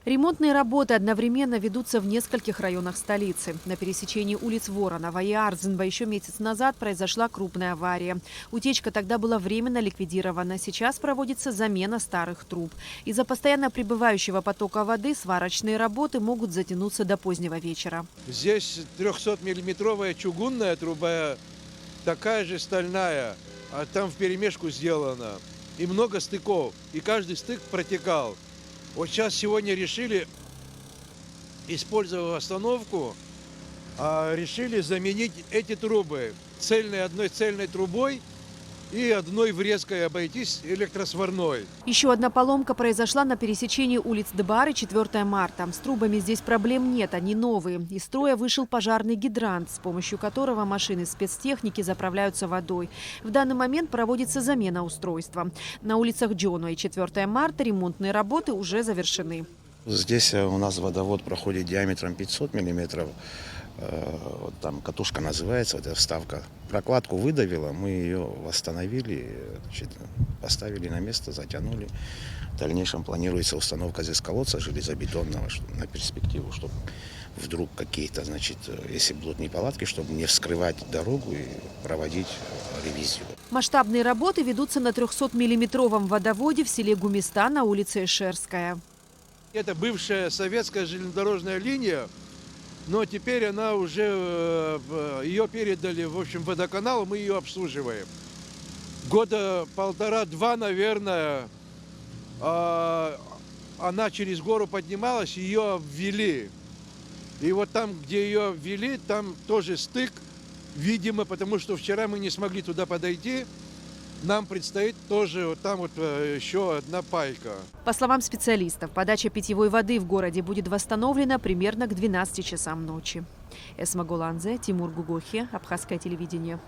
Ремонтные работы одновременно ведутся в нескольких районах столицы. На пересечении улиц Воронова и Арзенба еще месяц назад произошла крупная авария. Утечка тогда была временно ликвидирована. Сейчас проводится замена старых труб. Из-за постоянно прибывающего потока воды сварочные работы могут затянуться до позднего вечера. Здесь 300-миллиметровая чугунная труба, такая же стальная, а там вперемешку сделана. И много стыков, и каждый стык протекал. Вот сегодня решили, используя остановку, решили заменить эти трубы одной цельной трубой и одной врезкой обойтись электросварной. Еще одна поломка произошла на пересечении улиц Дебары 4 марта. С трубами здесь проблем нет, они новые. Из строя вышел пожарный гидрант, с помощью которого машины спецтехники заправляются водой. В данный момент проводится замена устройства. На улицах Джоно и 4 марта ремонтные работы уже завершены. Здесь у нас водовод проходит диаметром 500 миллиметров. Вот там катушка называется, вот эта вставка. Прокладку выдавила, мы ее восстановили, значит, поставили на место, затянули. В дальнейшем планируется установка здесь колодца железобетонного на перспективу, чтобы вдруг какие-то, значит, если будут неполадки, чтобы не вскрывать дорогу и проводить ревизию. Масштабные работы ведутся на 300-миллиметровом водоводе в селе Гумиста на улице Эшерская. Это бывшая советская железнодорожная линия, но теперь она уже, ее передали, в общем, водоканалу, мы ее обслуживаем. Года полтора-два, наверное, она через гору поднималась, ее ввели. И вот там, где ее ввели, там тоже стык, видимо, потому что вчера мы не смогли туда подойти. Нам предстоит тоже вот там вот еще одна пайка. По словам специалистов, подача питьевой воды в городе будет восстановлена примерно к 12 часам ночи. Эсма Голанзе, Тимур Гугохи, Абхазское телевидение.